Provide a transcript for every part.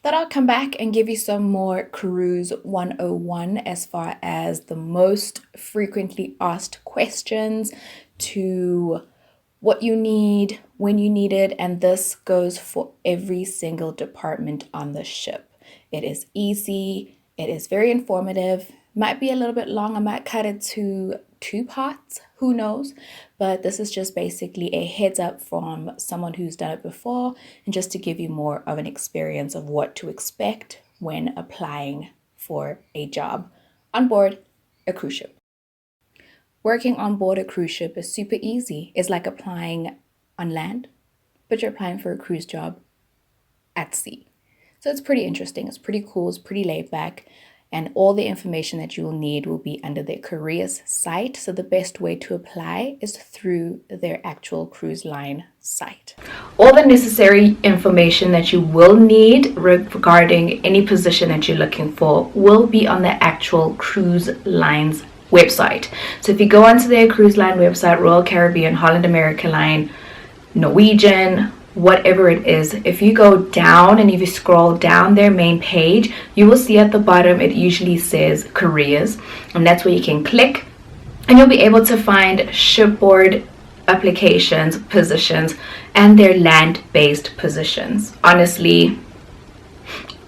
Thought I'll come back and give you some more Cruise 101 as far as the most frequently asked questions to what you need, when you need it, and this goes for every single department on the ship. It is easy, it is very informative, might be a little bit long. I might cut it to two parts, who knows? But this is just basically a heads up from someone who's done it before and just to give you more of an experience of what to expect when applying for a job on board a cruise ship. Working on board a cruise ship is super easy. It's like applying on land, but you're applying for a cruise job at sea. So it's pretty interesting. It's pretty cool. It's pretty laid back. And all the information that you will need will be under their careers site. So the best way to apply is through their actual cruise line site. All the necessary information that you will need regarding any position that you're looking for will be on the actual cruise line's website. So if you go onto their cruise line website, Royal Caribbean, Holland America Line, Norwegian, whatever it is, if you go down and if you scroll down their main page, you will see at the bottom it usually says careers, and that's where you can click and you'll be able to find shipboard applications, positions, and their land-based positions. Honestly,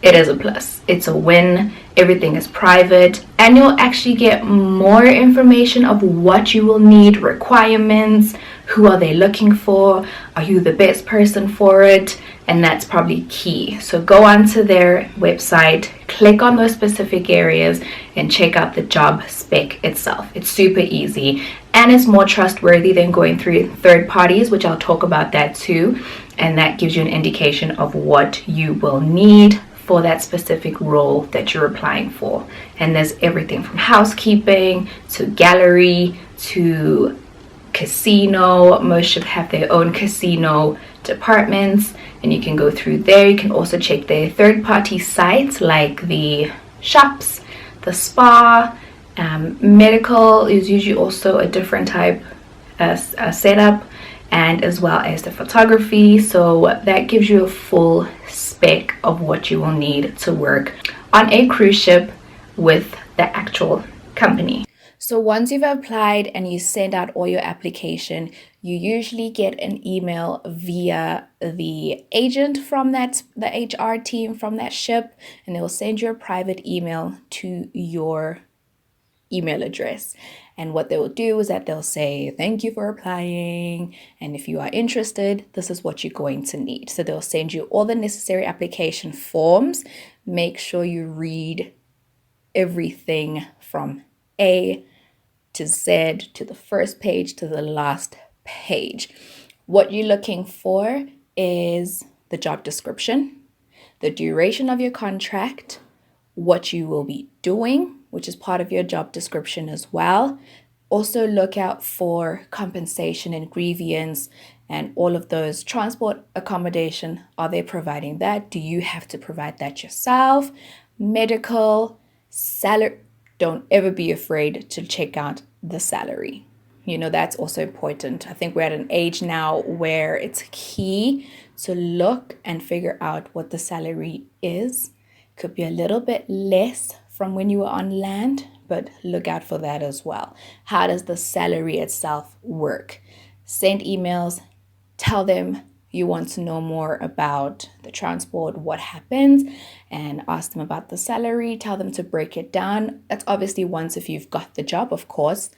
it is a plus. It's a win. Everything is private, and you'll actually get more information of what you will need, requirements, who are they looking for, are you the best person for it, and that's probably key. So go onto their website, click on those specific areas, and check out the job spec itself. It's super easy, and it's more trustworthy than going through third parties, which I'll talk about that too, and that gives you an indication of what you will need for that specific role that you're applying for. And there's everything from housekeeping to gallery to casino. Most should have their own casino departments, and you can go through there. You can also check their third-party sites like the shops, the spa, medical is usually also a different type setup, and as well as the photography. So that gives you a full spec of what you will need to work on a cruise ship with the actual company. So once you've applied and you send out all your application, you usually get an email via the agent from the HR team from that ship, and they will send you a private email to your email address. And what they will do is that they'll say, thank you for applying. And if you are interested, this is what you're going to need. So they'll send you all the necessary application forms. Make sure you read everything from A to Z to the first page to the last page. What you're looking for is the job description, the duration of your contract, what you will be doing, which is part of your job description as well. Also look out for compensation and grievance and all of those. Transport, accommodation, are they providing that? Do you have to provide that yourself? Medical, salary. Don't ever be afraid to check out the salary. That's also important. I think we're at an age now where it's key to look and figure out what the salary is. Could be a little bit less from when you were on land, but look out for that as well. How does the salary itself work? Send emails, tell them you want to know more about the transport, what happens, and ask them about the salary. Tell them to break it down. That's obviously once if you've got the job, of course.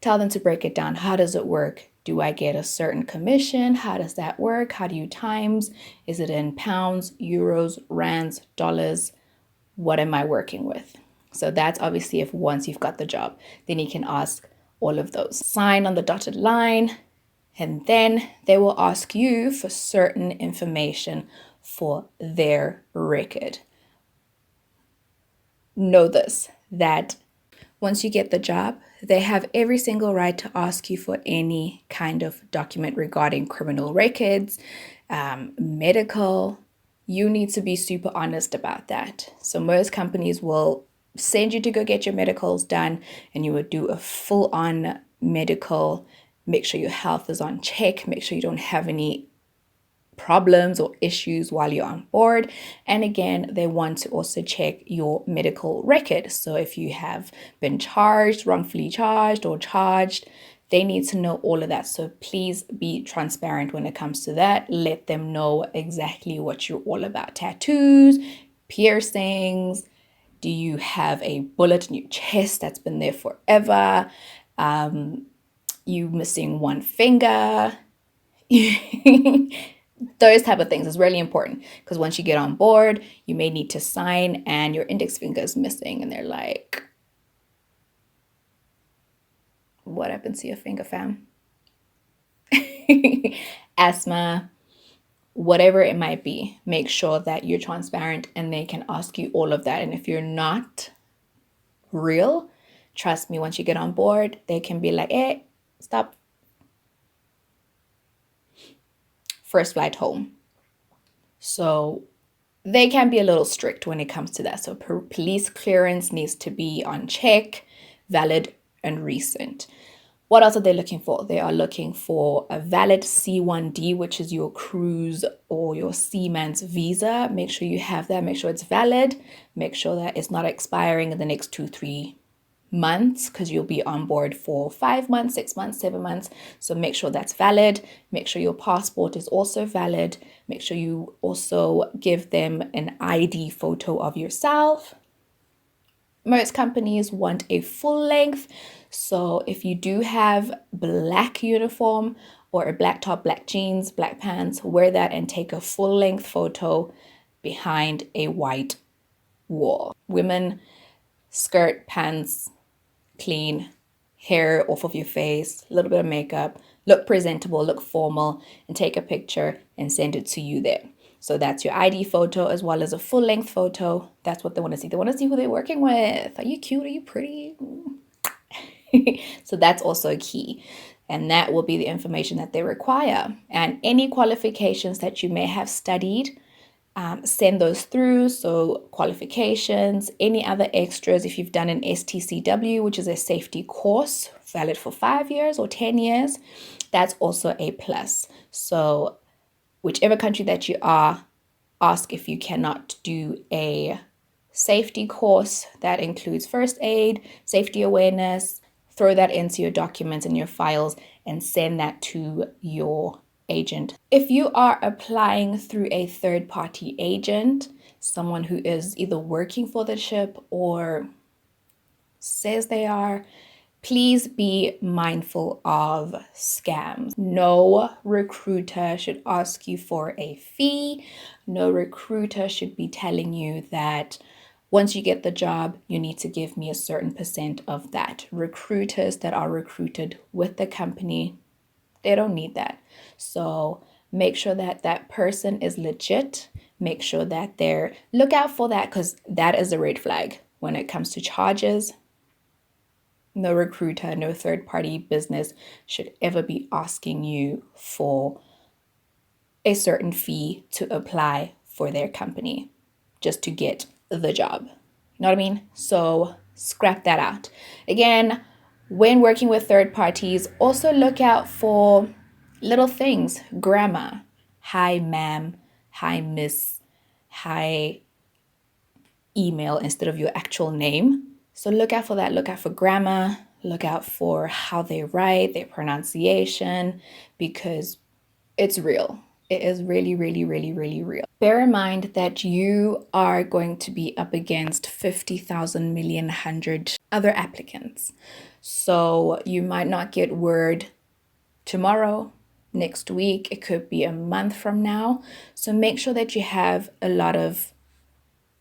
Tell them to break it down. How does it work? Do I get a certain commission? How does that work? How do you times? Is it in pounds, euros, rands, dollars? What am I working with? So that's obviously if once you've got the job, then you can ask all of those. Sign on the dotted line, and then they will ask you for certain information for their record. Know this, that once you get the job, they have every single right to ask you for any kind of document regarding criminal records, medical. You need to be super honest about that. So most companies will send you to go get your medicals done, and you would do a full-on medical. Make sure your health is on check. Make sure you don't have any problems or issues while you're on board. And again, they want to also check your medical record. So if you have been charged, wrongfully charged, or charged, they need to know all of that. So please be transparent when it comes to that. Let them know exactly what you're all about. Tattoos, piercings. Do you have a bullet in your chest that's been there forever? You missing one finger? Those type of things is really important, because once you get on board, you may need to sign and your index finger is missing, and they're like, what happened to your finger, fam? Asthma, whatever it might be, make sure that you're transparent and they can ask you all of that. And if you're not real, trust me, once you get on board, they can be like, hey, stop. First flight home. So they can be a little strict when it comes to that. So police clearance needs to be on check, valid, and recent. What else are they looking for? They are looking for a valid C1D, which is your cruise or your seaman's visa. Make sure you have that. Make sure it's valid. Make sure that it's not expiring in the next 2-3 months, because you'll be on board for 5 months, 6 months, 7 months. So make sure that's valid. Make sure your passport is also valid. Make sure you also give them an ID photo of yourself. Most companies want a full length. So if you do have black uniform or a black top, black jeans, black pants, wear that and take a full length photo behind a white wall. Women, skirt, pants, clean, hair off of your face, a little bit of makeup, look presentable, look formal, and take a picture and send it to you there. So that's your ID photo as well as a full length photo. That's what they want to see. They want to see who they're working with. Are you cute? Are you pretty? So that's also a key. And that will be the information that they require. And any qualifications that you may have studied, send those through. So qualifications, any other extras. If you've done an STCW, which is a safety course valid for 5 years or 10 years, that's also a plus. So whichever country that you are, ask if you cannot do a safety course that includes first aid, safety awareness. Throw that into your documents and your files and send that to your agent. If you are applying through a third-party agent, someone who is either working for the ship or says they are, please be mindful of scams. No recruiter should ask you for a fee. No recruiter should be telling you that once you get the job, you need to give me a certain percent of that. Recruiters that are recruited with the company, they don't need that. So make sure that that person is legit. Make sure that look out for that, because that is a red flag when it comes to charges. No recruiter, no third-party business should ever be asking you for a certain fee to apply for their company just to get the job. You know what I mean? So scrap that out. Again, when working with third parties, also look out for little things. Grammar. Hi, ma'am. Hi, miss. Hi, email instead of your actual name. So look out for that. Look out for grammar. Look out for how they write, their pronunciation, because it's real. It is really, really, really, really real. Bear in mind that you are going to be up against 50,000 million hundred other applicants. So you might not get word tomorrow, next week. It could be a month from now. So make sure that you have a lot of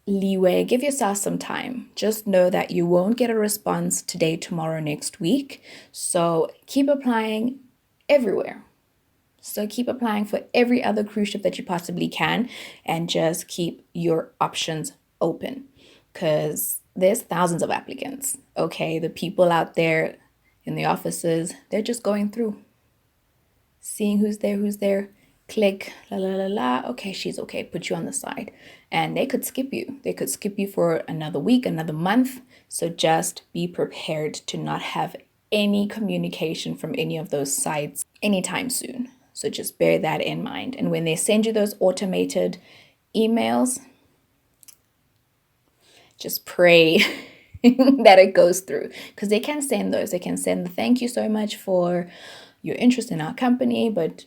leeway. Give yourself some time. Just know that you won't get a response today, tomorrow, next week. So keep applying everywhere. So keep applying for every other cruise ship that you possibly can, and just keep your options open, because there's thousands of applicants. Okay, the people out there in the offices, they're just going through, seeing who's there, click, la la la la, okay, she's okay, put you on the side. And they could skip you. They could skip you for another week, another month. So just be prepared to not have any communication from any of those sites anytime soon. So just bear that in mind. And when they send you those automated emails, just pray that it goes through, because they can send those. They can send the thank you so much for your interest in our company, but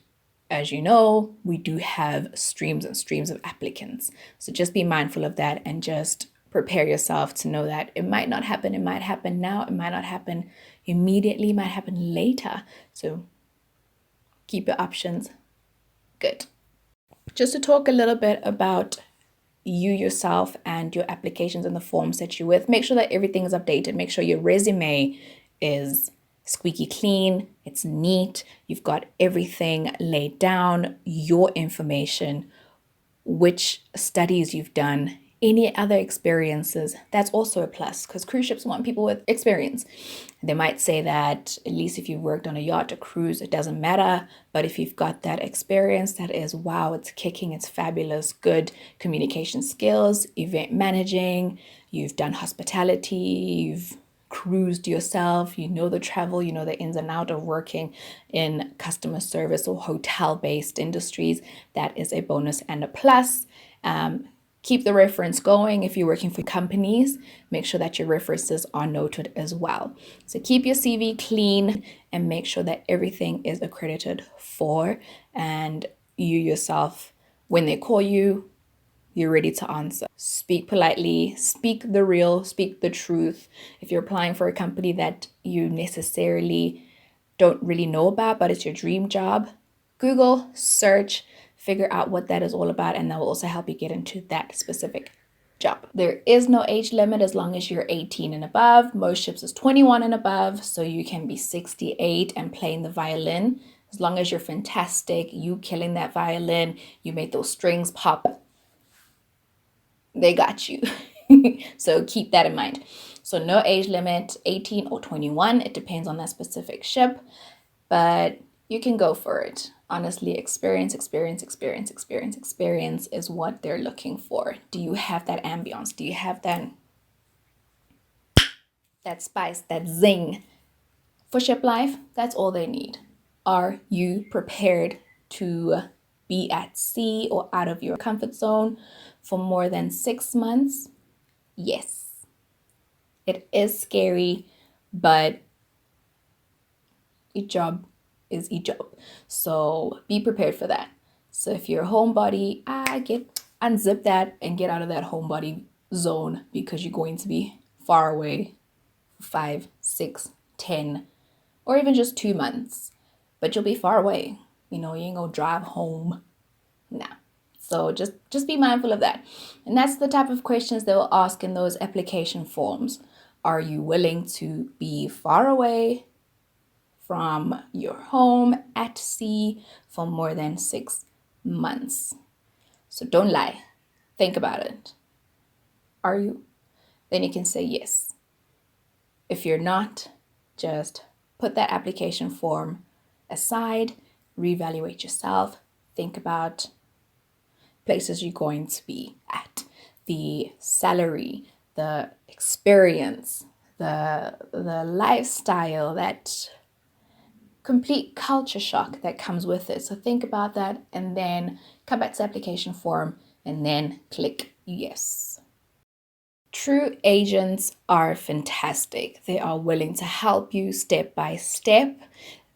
as you know, we do have streams and streams of applicants. So just be mindful of that and just prepare yourself to know that it might not happen. It might happen now. It might not happen immediately. It might happen later. So keep your options good. Just to talk a little bit about you yourself and your applications and the forms that you're with, make sure that everything is updated. Make sure your resume is squeaky clean, it's neat, you've got everything laid down, your information, which studies you've done, any other experiences. That's also a plus, because cruise ships want people with experience. They might say that at least if you've worked on a yacht, a cruise, it doesn't matter. But if you've got that experience, that is, wow, it's kicking, it's fabulous, good communication skills, event managing, you've done hospitality, you've cruised yourself, you know the travel, you know the ins and out of working in customer service or hotel-based industries, that is a bonus and a plus. Keep the reference going. If you're working for companies, make sure that your references are noted as well. So keep your CV clean and make sure that everything is accredited for, and you yourself, when they call you, you're ready to answer. Speak politely, speak the real, speak the truth. If you're applying for a company that you necessarily don't really know about, but it's your dream job, Google, search, figure out what that is all about, and that will also help you get into that specific job. There is no age limit as long as you're 18 and above. Most ships is 21 and above, so you can be 68 and playing the violin. As long as you're fantastic, you killing that violin, you made those strings pop, they got you. So keep that in mind. So no age limit, 18 or 21. It depends on that specific ship, but you can go for it. Honestly, experience is what they're looking for. Do you have that ambience? Do you have that spice, that zing? For ship life, that's all they need. Are you prepared to be at sea or out of your comfort zone for more than 6 months? Yes. It is scary, but a job is a job. So be prepared for that. So if you're a homebody, unzip that and get out of that homebody zone, because you're going to be far away for 5, 6, 10, or even just 2 months. But you'll be far away. You ain't gonna drive home. Nah. So just be mindful of that. And that's the type of questions they will ask in those application forms. Are you willing to be far away from your home at sea for more than 6 months? So don't lie. Think about it. Are you? Then you can say yes. If you're not, just put that application form aside, reevaluate yourself, think about places you're going to be at, the salary, the experience, the lifestyle, that complete culture shock that comes with it. So think about that and then come back to the application form and then click yes. True agents are fantastic. They are willing to help you step by step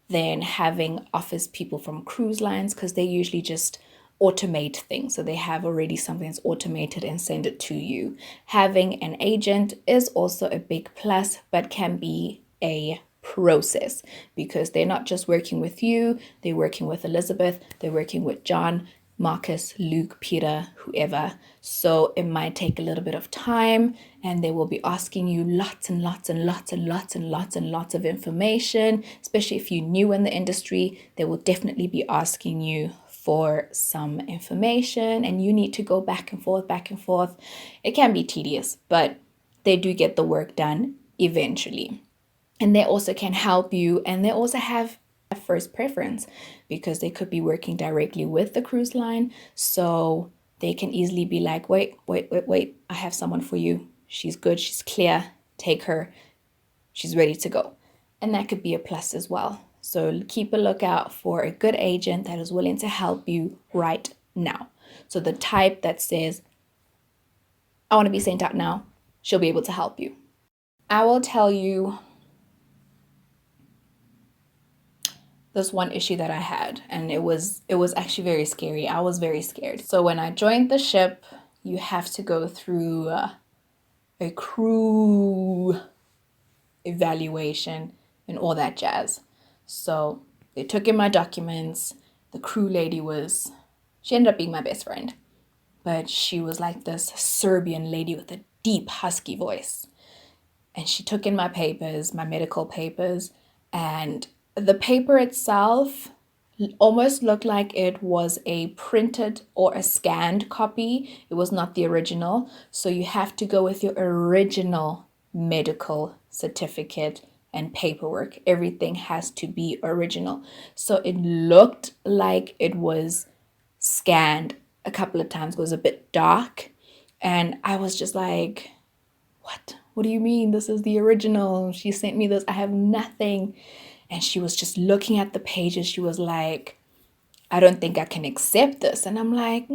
than having office people from cruise lines, because they usually just automate things. So they have already something that's automated and send it to you. Having an agent is also a big plus, but can be a process, because they're not just working with you, they're working with Elizabeth, they're working with John, Marcus, Luke, Peter, whoever. So it might take a little bit of time, and they will be asking you lots and lots and lots and lots and lots and lots of information. Especially if you're new in the industry, they will definitely be asking you for some information, and you need to go back and forth, back and forth. It can be tedious, but they do get the work done eventually. And they also can help you, and they also have a first preference, because they could be working directly with the cruise line. So they can easily be like, wait, I have someone for you. She's good, she's clear, take her, she's ready to go. And that could be a plus as well. So keep a lookout for a good agent that is willing to help you right now. So the type that says, I want to be sent out now, she'll be able to help you. I will tell you this one issue that I had, and it was actually very scary. I was very scared. So when I joined the ship, you have to go through a crew evaluation and all that jazz. So they took in my documents. The crew lady she ended up being my best friend, but she was like this Serbian lady with a deep husky voice. And she took in my papers, my medical papers, and the paper itself almost looked like it was a printed or a scanned copy. It was not the original. So you have to go with your original medical certificate and paperwork. Everything has to be original. So it looked like it was scanned a couple of times. It was a bit dark. And I was just like, what? What do you mean? This is the original. She sent me this. I have nothing. And she was just looking at the pages. She was like, I don't think I can accept this. And I'm like,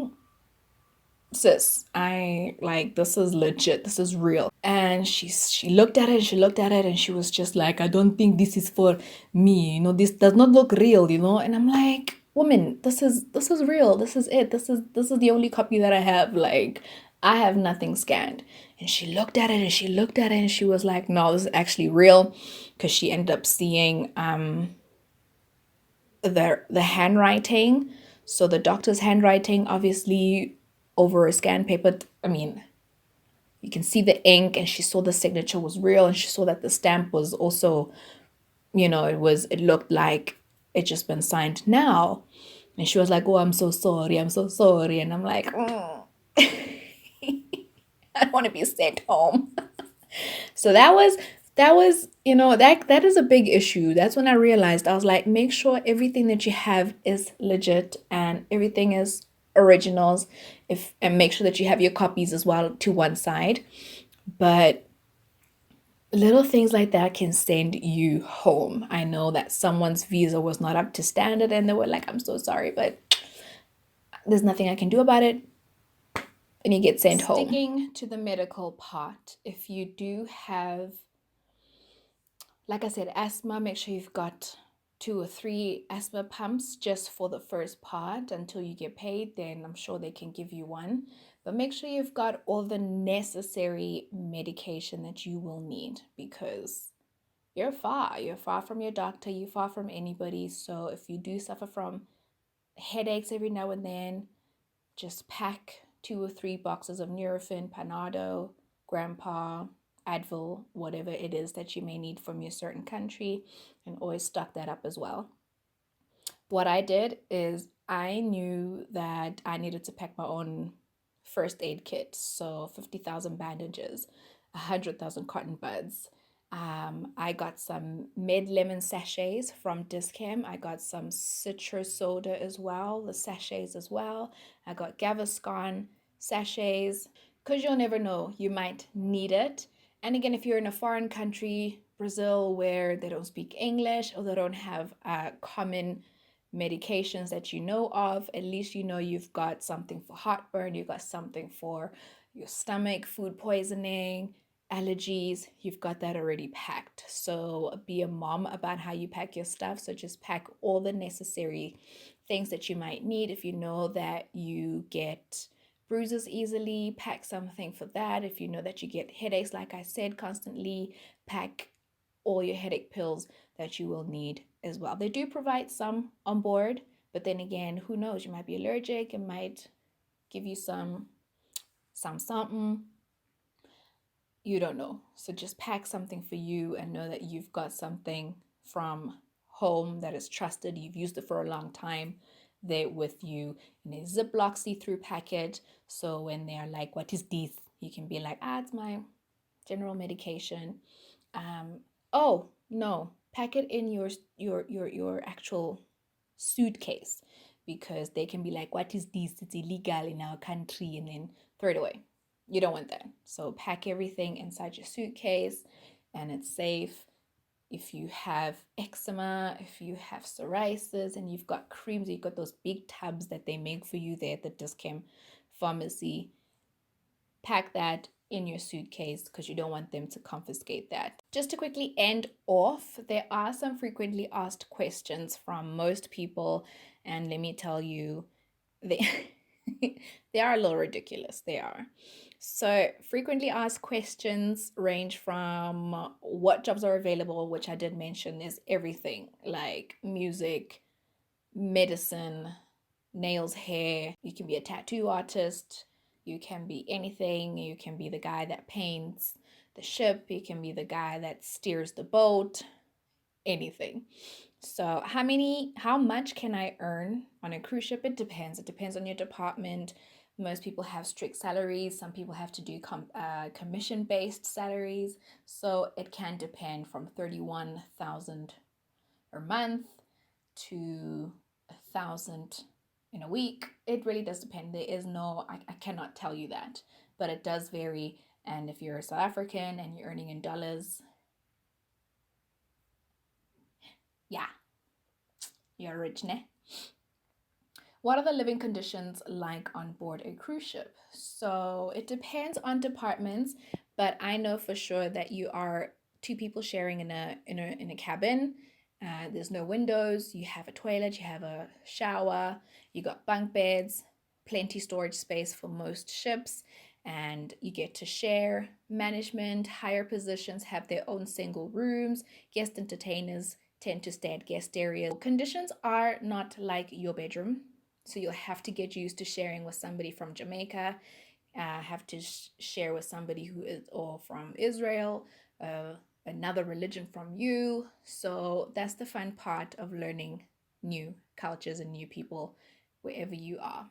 sis, I like this is legit. This is real. And she looked at it, she looked at it, and she was just like, I don't think this is for me. This does not look real. And I'm like, woman, this is real. This is it. This is the only copy that I have. Like, I have nothing scanned. And she looked at it and she looked at it and she was like, no, this is actually real. Because she ended up seeing the handwriting. So the doctor's handwriting, obviously, over a scan paper. I mean, you can see the ink, and she saw the signature was real, and she saw that the stamp was also, it looked like it just been signed now. And she was like, oh, I'm so sorry, I'm so sorry. And I'm like, I want to be sent home. So that was that is a big issue. That's when I realized, I was like, make sure everything that you have is legit and everything is originals, if and make sure that you have your copies as well to one side. But little things like that can send you home. I know that someone's visa was not up to standard and they were like, I'm so sorry, but there's nothing I can do about it, and you get sent home. Sticking to the medical part, if you do have, like I said, asthma, make sure you've got 2 or 3 asthma pumps just for the first part until you get paid. Then I'm sure they can give you one. But make sure you've got all the necessary medication that you will need, because you're far. You're far from your doctor. You're far from anybody. So if you do suffer from headaches every now and then, just pack 2 or 3 boxes of Nurofen, Panado, Grandpa, Advil, whatever it is that you may need from your certain country, and always stock that up as well. What I did is I knew that I needed to pack my own first aid kit. So 50,000 bandages, 100,000 cotton buds. I got some Med Lemon sachets from Discam. I got some citrus soda as well, the sachets as well. I got Gaviscon sachets, because you'll never know, you might need it. And again, if you're in a foreign country, Brazil, where they don't speak English or they don't have common medications that you know of, at least you know you've got something for heartburn, you've got something for your stomach, food poisoning, allergies, you've got that already packed. So be a mom about how you pack your stuff. So just pack all the necessary things that you might need. If you know that you get bruises easily, pack something for that. If you know that you get headaches, like I said, constantly, pack all your headache pills that you will need as well. They do provide some on board, but then again, who knows? You might be allergic. It might give you some something. You don't know. So just pack something for you and know that you've got something from home that is trusted. You've used it for a long time there with you in a Ziploc see-through packet. So when they're like, what is this? You can be like, it's my general medication. Oh no, pack it in your actual suitcase, because they can be like, what is this? It's illegal in our country, and then throw it away. You don't want that. So pack everything inside your suitcase, and it's safe. if you have eczema, if you have psoriasis, and you've got creams, you've got those big tubs that they make for you there at the Dis-Chem pharmacy, pack that in your suitcase because you don't want them to confiscate that. Just to quickly end off, there are some frequently asked questions from most people, and let me tell you, they they are a little ridiculous. They are. So, frequently asked questions range from what jobs are available, which I did mention is everything like music, medicine, nails, hair. You can be a tattoo artist. You can be anything. You can be the guy that paints the ship. You can be the guy that steers the boat. Anything. So how much can I earn on a cruise ship? It depends. It depends on your department. Most people have strict salaries. Some people have to do commission-based salaries. So it can depend from 31,000 a month to 1,000 in a week. It really does depend. There is no, I cannot tell you that, but it does vary. And if you're a South African and you're earning in dollars, yeah, you're rich, ne? What are the living conditions like on board a cruise ship? So it depends on departments, but I know for sure that you are two people sharing in a cabin. There's no windows. You have a toilet. You have a shower. You got bunk beds, plenty storage space for most ships, and you get to share. Management, higher positions have their own single rooms. Guest entertainers tend to stay at guest areas. Conditions are not like your bedroom. So you'll have to get used to sharing with somebody from Jamaica, have to share with somebody who is or from Israel, another religion from you. So that's the fun part of learning new cultures and new people wherever you are.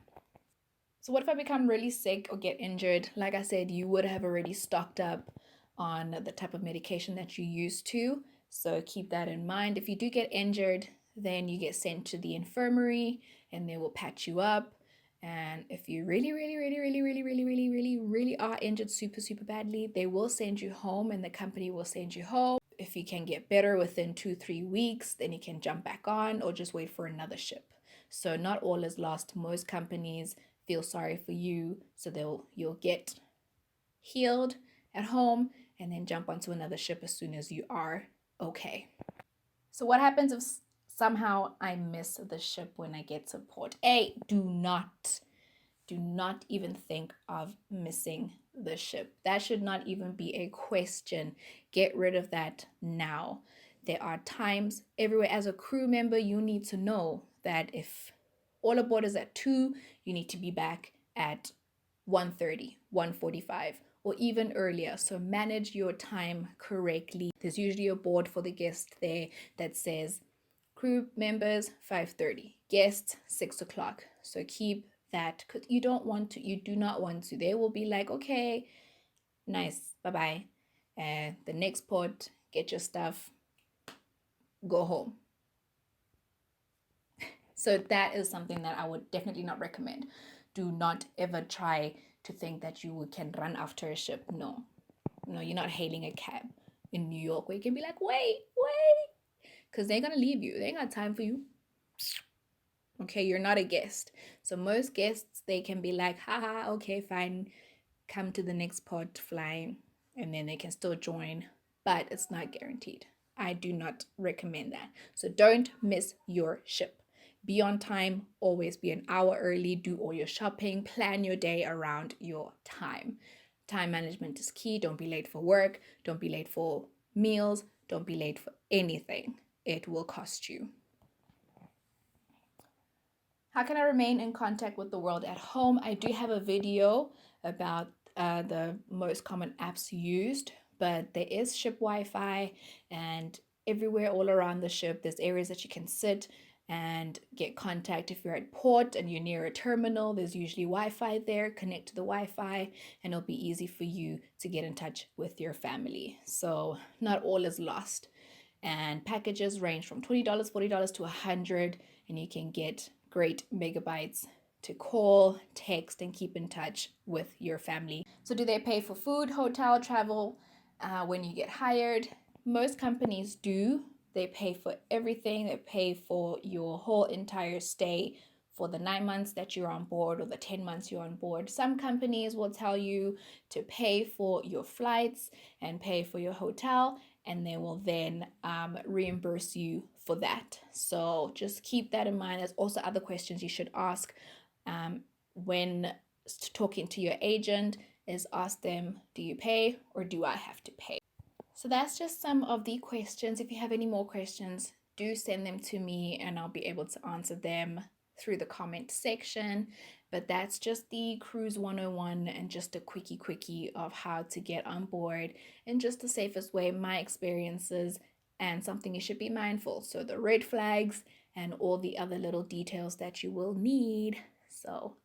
So what if I become really sick or get injured? Like I said, you would have already stocked up on the type of medication that you used to. So keep that in mind. If you do get injured, then you get sent to the infirmary and they will patch you up. And if you really are injured super badly, they will send you home and the company will send you home. If you can get better within 2-3 weeks, then you can jump back on or just wait for another ship. So not all is lost. Most companies feel sorry for you, so you'll get healed at home and then jump onto another ship as soon as you are okay. So what happens if somehow I miss the ship when I get to port? Do not even think of missing the ship. That should not even be a question. Get rid of that now. There are times everywhere. As a crew member, you need to know that if all aboard is at 2, you need to be back at 1:30, 1:45, or even earlier. So manage your time correctly. There's usually a board for the guest there that says crew members 5:30, guests 6 o'clock. So keep that because you do not want to. They will be like, okay, nice, bye-bye. The next port, get your stuff, go home. So that is something that I would definitely not recommend. Do not ever try to think that you can run after a ship. No, you're not hailing a cab in New York where you can be like, wait, because they're going to leave you. They ain't got time for you. Okay, you're not a guest. So most guests, they can be like, haha, okay, fine, come to the next port flying, and then they can still join, but it's not guaranteed. I do not recommend that. So don't miss your ship. Be on time, always be an hour early, do all your shopping, plan your day around your time. Time management is key. Don't be late for work, don't be late for meals, don't be late for anything. It will cost you. How can I remain in contact with the world at home? I do have a video about the most common apps used, but there is ship Wi-Fi, and everywhere all around the ship, there's areas that you can sit and get contact. If you're at port and you're near a terminal, there's usually Wi-Fi there. Connect to the Wi-Fi and it'll be easy for you to get in touch with your family. So not all is lost. And packages range from $20, $40 to $100, and you can get great megabytes to call, text, and keep in touch with your family. So do they pay for food, hotel, travel when you get hired? Most companies do. They pay for everything. They pay for your whole entire stay for the 9 months that you're on board or the 10 months you're on board. Some companies will tell you to pay for your flights and pay for your hotel, and they will then reimburse you for that. So just keep that in mind. There's also other questions you should ask when talking to your agent is ask them, do you pay or do I have to pay? So that's just some of the questions. If you have any more questions, do send them to me and I'll be able to answer them through the comment section. But that's just the Cruise 101 and just a quickie of how to get on board in just the safest way, my experiences, and something you should be mindful. So the red flags and all the other little details that you will need. So